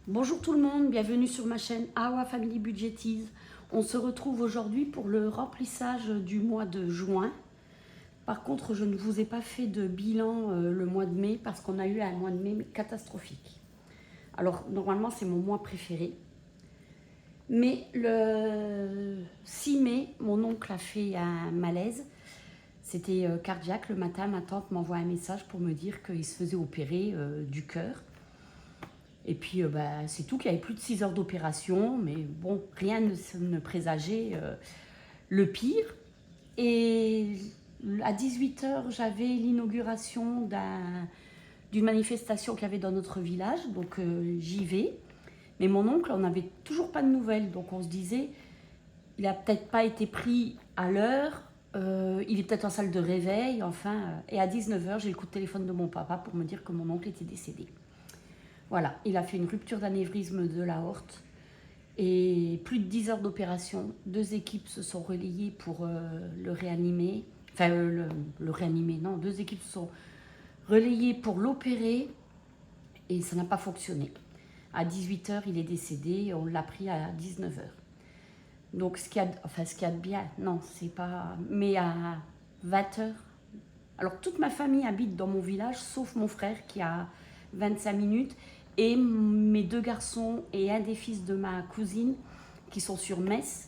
Bonjour tout le monde, bienvenue sur ma chaîne Awa Family Budgetise. On se retrouve aujourd'hui pour le remplissage du mois de juin. Par contre, je ne vous ai pas fait de bilan le mois de mai parce qu'on a eu un mois de mai catastrophique. Alors, normalement, c'est mon mois préféré. Mais le 6 mai, mon oncle a fait un malaise. C'était cardiaque. Le matin, ma tante m'envoie un message pour me dire qu'il se faisait opérer du cœur. Et puis, c'est tout, qu'il n'y avait plus de 6 heures d'opération, mais bon, rien ne présageait le pire. Et à 18 heures, j'avais l'inauguration d'une manifestation qu'il y avait dans notre village, donc j'y vais. Mais mon oncle, on n'avait toujours pas de nouvelles, donc on se disait, il n'a peut-être pas été pris à l'heure, il est peut-être en salle de réveil, enfin. Et à 19 heures, j'ai le coup de téléphone de mon papa pour me dire que mon oncle était décédé. Voilà, il a fait une rupture d'anévrisme de l'aorte et plus de 10 heures d'opération. 2 équipes se sont relayées pour le réanimer. Enfin, le réanimer, non. 2 équipes se sont relayées pour l'opérer et ça n'a pas fonctionné. À 18 heures, il est décédé. On l'a pris à 19 heures. Donc, ce qu'il y a de bien, non, c'est pas... Mais à 20 heures... Alors, toute ma famille habite dans mon village, sauf mon frère qui a 25 minutes. Et mes 2 garçons et un des fils de ma cousine qui sont sur Metz.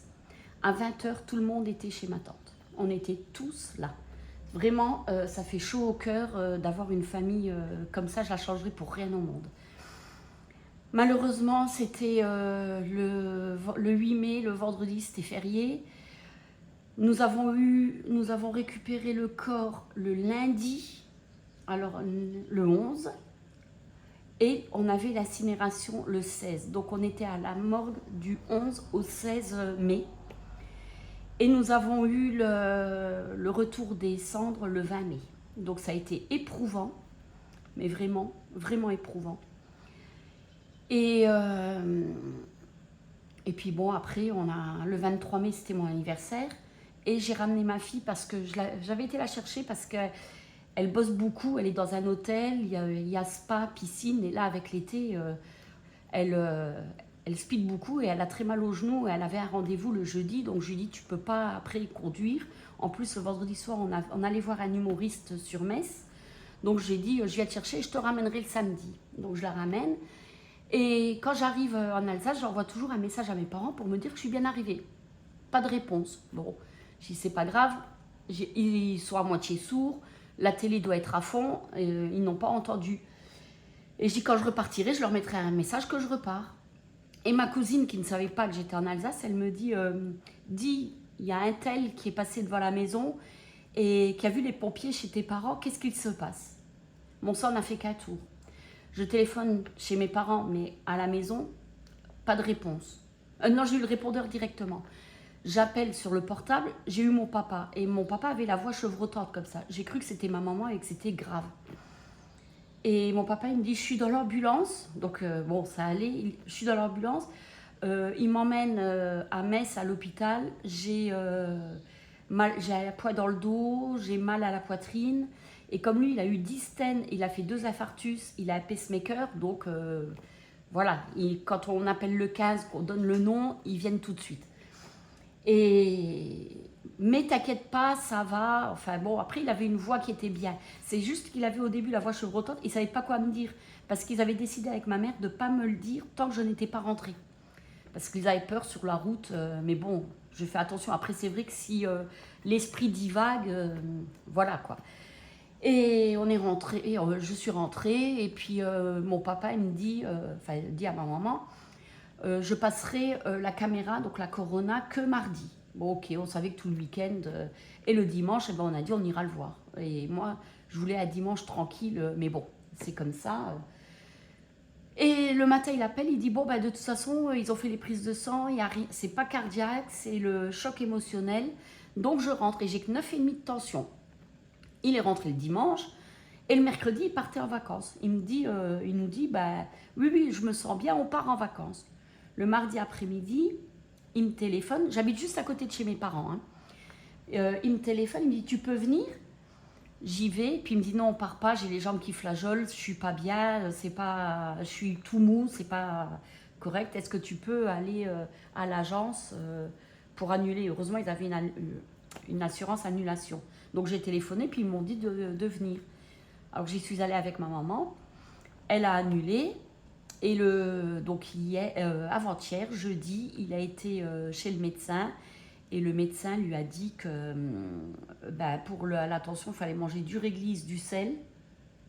À 20 heures, tout le monde était chez ma tante. On était tous là. Vraiment, ça fait chaud au cœur d'avoir une famille comme ça. Je la changerai pour rien au monde. Malheureusement, c'était le 8 mai, le vendredi, c'était férié. Nous avons récupéré le corps le lundi, alors le 11. Et on avait l'incinération le 16. Donc on était à la morgue du 11 au 16 mai. Et nous avons eu le retour des cendres le 20 mai. Donc ça a été éprouvant, mais vraiment, vraiment éprouvant. Et puis bon, après, le 23 mai, c'était mon anniversaire. Et j'ai ramené ma fille parce que j'avais été la chercher parce que... Elle bosse beaucoup, elle est dans un hôtel, il y a spa, piscine, et là avec l'été, elle speed beaucoup et elle a très mal au genou et elle avait un rendez-vous le jeudi, donc je lui ai dit tu peux pas après conduire. En plus le vendredi soir on allait voir un humoriste sur Metz, donc j'ai dit je viens te chercher et je te ramènerai le samedi. Donc je la ramène et quand j'arrive en Alsace, j'envoie toujours un message à mes parents pour me dire que je suis bien arrivée. Pas de réponse. Bon, je dis c'est pas grave, ils sont à moitié sourds. La télé doit être à fond, ils n'ont pas entendu. Et je dis, quand je repartirai, je leur mettrai un message que je repars. Et ma cousine, qui ne savait pas que j'étais en Alsace, elle me dit, dis, il y a un tel qui est passé devant la maison et qui a vu les pompiers chez tes parents, qu'est-ce qu'il se passe? Mon sang n'a fait qu'un tour. Je téléphone chez mes parents, mais à la maison, pas de réponse. Non, j'ai eu le répondeur directement. J'appelle sur le portable, j'ai eu mon papa. Et mon papa avait la voix chevrotante comme ça. J'ai cru que c'était ma maman et que c'était grave. Et mon papa, il me dit, je suis dans l'ambulance. Donc, bon, ça allait. Je suis dans l'ambulance. Il m'emmène à Metz, à l'hôpital. J'ai la poids dans le dos, j'ai mal à la poitrine. Et comme lui, il a eu 10 stents, il a fait 2 infarctus, il a un pacemaker. Donc, voilà, quand on appelle le 15, qu'on donne le nom, ils viennent tout de suite. Mais t'inquiète pas, ça va. Enfin bon, après il avait une voix qui était bien. C'est juste qu'il avait au début la voix chevrotante, il savait pas quoi me dire. Parce qu'ils avaient décidé avec ma mère de pas me le dire tant que je n'étais pas rentrée. Parce qu'ils avaient peur sur la route, mais bon, je fais attention. Après c'est vrai que si l'esprit divague, voilà quoi. Et on est rentré, je suis rentrée, et puis mon papa il me dit, il dit à ma maman, je passerai la caméra, donc la Corona, que mardi. Bon, ok, on savait que tout le week-end et le dimanche, on a dit on ira le voir. Et moi, je voulais un dimanche tranquille, mais bon, c'est comme ça. Et le matin, il appelle, il dit bon, de toute façon, ils ont fait les prises de sang, c'est pas cardiaque, c'est le choc émotionnel. Donc je rentre et j'ai que 9,5 de tension. Il est rentré le dimanche et le mercredi, il partait en vacances. Il nous dit, oui, je me sens bien, on part en vacances. Le mardi après-midi, il me téléphone. J'habite juste à côté de chez mes parents. Il me téléphone, il me dit, tu peux venir? J'y vais, puis il me dit non, on part pas, j'ai les jambes qui flageolent, je suis pas bien, c'est pas, je suis tout mou, c'est pas correct. Est-ce que tu peux aller à l'agence pour annuler? Heureusement, ils avaient une assurance annulation. Donc j'ai téléphoné, puis ils m'ont dit de venir. Alors j'y suis allée avec ma maman, elle a annulé, et donc avant-hier, jeudi, il a été chez le médecin. Et le médecin lui a dit que pour la tension, il fallait manger du réglisse, du sel,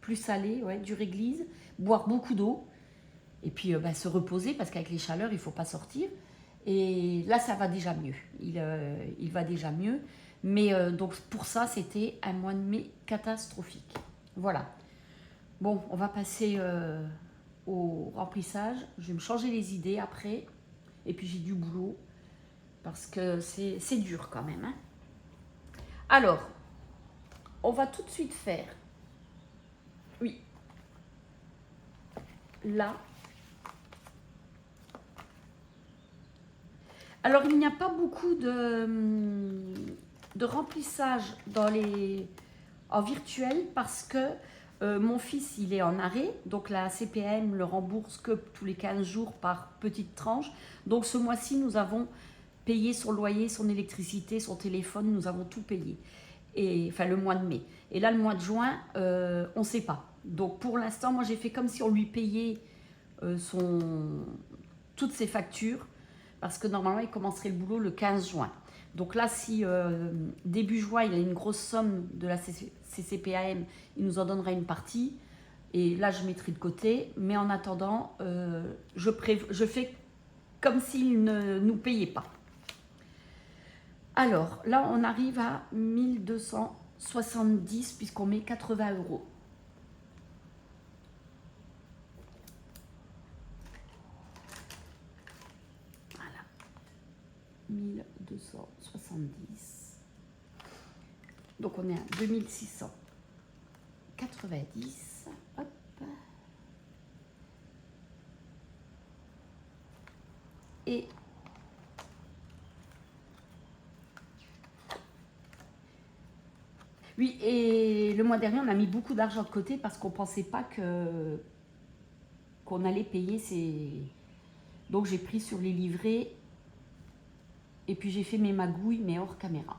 plus salé, ouais, du réglisse, boire beaucoup d'eau, et puis se reposer, parce qu'avec les chaleurs, il ne faut pas sortir. Et là, ça va déjà mieux. Il va déjà mieux. Mais donc pour ça, c'était un mois de mai catastrophique. Voilà. Bon, on va passer au remplissage. Je vais me changer les idées après. Et puis j'ai du boulot. Parce que c'est dur quand même. Hein. Alors, on va tout de suite faire. Oui. Là. Alors, il n'y a pas beaucoup de remplissage en virtuel parce que mon fils, il est en arrêt. Donc, la CPM le rembourse que tous les 15 jours par petite tranche. Donc, ce mois-ci, nous avons payé son loyer, son électricité, son téléphone, nous avons tout payé. Enfin, le mois de mai. Et là, le mois de juin, on ne sait pas. Donc, pour l'instant, moi, j'ai fait comme si on lui payait toutes ses factures, parce que normalement, il commencerait le boulot le 15 juin. Donc là, si début juin, il a une grosse somme de la CCPAM, il nous en donnera une partie. Et là, je mettrai de côté. Mais en attendant, je fais comme s'il ne nous payait pas. Alors, là, on arrive à 1270 puisqu'on met 80 €. Voilà. 1270. Donc, on est à 2690. Hop. Et oui, et le mois dernier, on a mis beaucoup d'argent de côté parce qu'on ne pensait pas qu'on allait payer ces... Donc, j'ai pris sur les livrets et puis j'ai fait mes magouilles, mais hors caméra.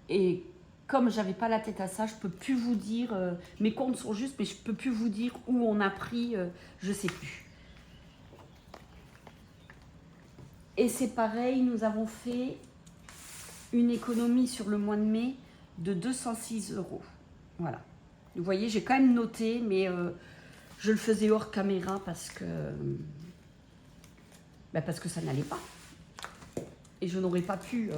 Et comme j'avais pas la tête à ça, je peux plus vous dire... mes comptes sont justes, mais je peux plus vous dire où on a pris, je sais plus. Et c'est pareil, nous avons fait une économie sur le mois de mai de 206 €. Voilà. Vous voyez, j'ai quand même noté, mais je le faisais hors caméra parce que ça n'allait pas. Et je n'aurais pas pu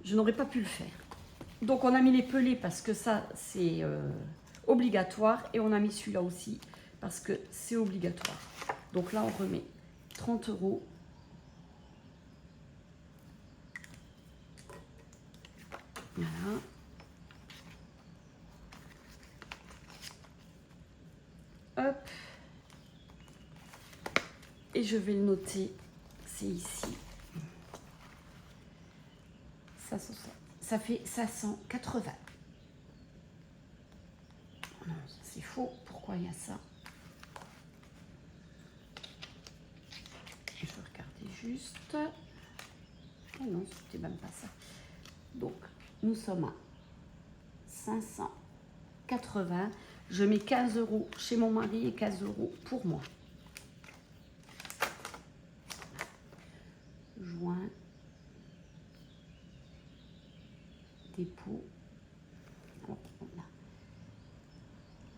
le faire. Donc on a mis les pelés parce que ça c'est obligatoire, et on a mis celui-là aussi parce que c'est obligatoire. Donc là on remet 30 €. Voilà. Hop. Et je vais le noter, c'est ici. Ça fait 580. Non, c'est faux. Pourquoi il y a ça? Je vais regarder juste. Oh non, c'était même pas ça. Donc, nous sommes à 580. Je mets 15 € chez mon mari et 15 € pour moi. Joint. Dépôt. Alors, on a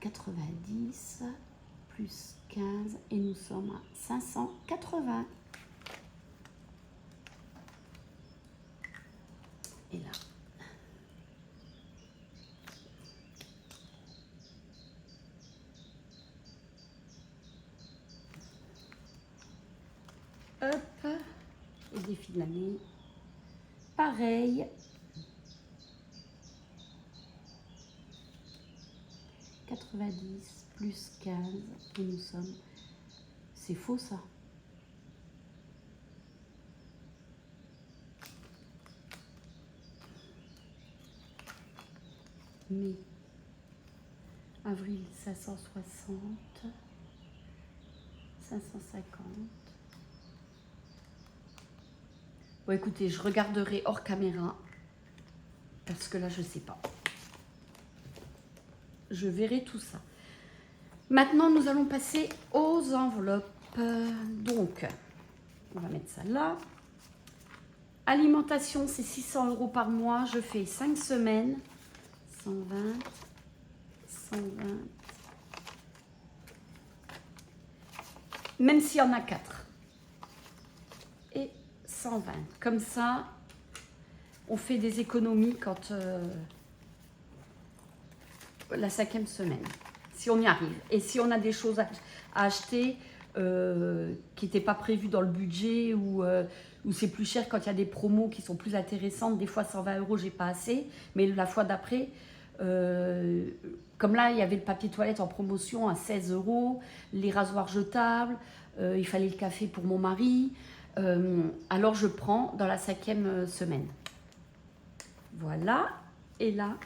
90 plus 15 et nous sommes à 580. Et là. Hop. Et défi de l'année. Pareil. 90 plus 15 et nous sommes... C'est faux ça. mai, avril 560, 550. Bon, écoutez, je regarderai hors caméra parce que là, je ne sais pas. Je verrai tout ça. Maintenant, nous allons passer aux enveloppes. Donc, on va mettre ça là. Alimentation, c'est 600 € par mois. Je fais 5 semaines. 120, 120. Même s'il y en a 4. Et 120. Comme ça, on fait des économies quand la 5e semaine. Si on y arrive. Et si on a des choses à acheter qui n'étaient pas prévues dans le budget ou c'est plus cher quand il y a des promos qui sont plus intéressantes. Des fois, 120 €, j'ai pas assez. Mais la fois d'après, comme là, il y avait le papier toilette en promotion à 16 €, les rasoirs jetables, il fallait le café pour mon mari. Alors, je prends dans la 5e semaine. Voilà. Et là,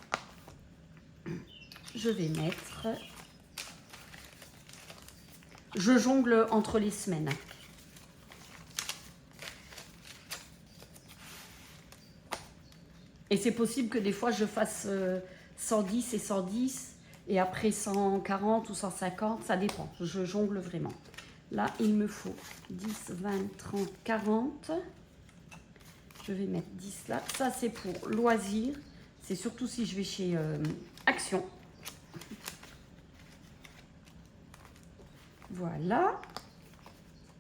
je vais mettre... Je jongle entre les semaines. Et c'est possible que des fois, je fasse 110 et 110, et après 140 ou 150, ça dépend. Je jongle vraiment. Là, il me faut 10, 20, 30, 40. Je vais mettre 10 là. Ça, c'est pour loisirs. C'est surtout si je vais chez Action. Voilà.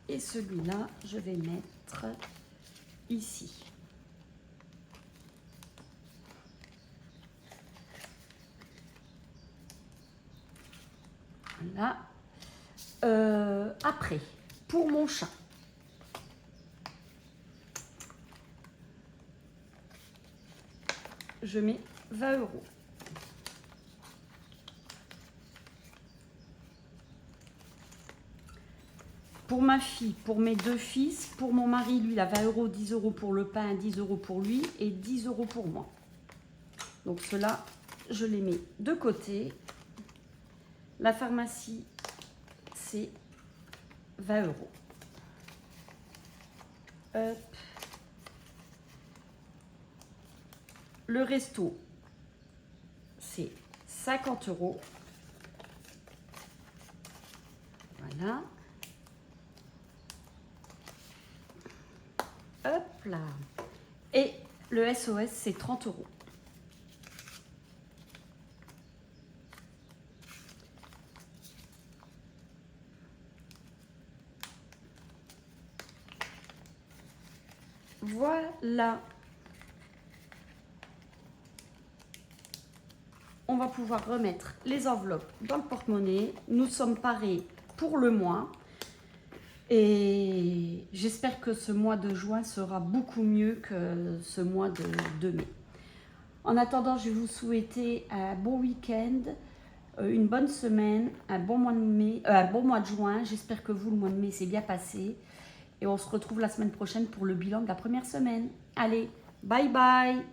Et celui-là, je vais mettre ici. Voilà. Après, pour mon chat, je mets 20 €. Pour ma fille, pour mes 2 fils, pour mon mari, lui, il a 20 €, 10 € pour le pain, 10 € pour lui et 10 € pour moi. Donc cela, je les mets de côté. La pharmacie, c'est 20 €. Hop. Le resto, c'est 50 €. Voilà. Hop là. Et le SOS, c'est 30 €. Voilà. On va pouvoir remettre les enveloppes dans le porte-monnaie. Nous sommes parés pour le mois. Et j'espère que ce mois de juin sera beaucoup mieux que ce mois de mai. En attendant, je vais vous souhaiter un bon week-end, une bonne semaine, un bon mois de mai, un bon mois de juin. J'espère que vous, le mois de mai, s'est bien passé. Et on se retrouve la semaine prochaine pour le bilan de la première semaine. Allez, bye bye!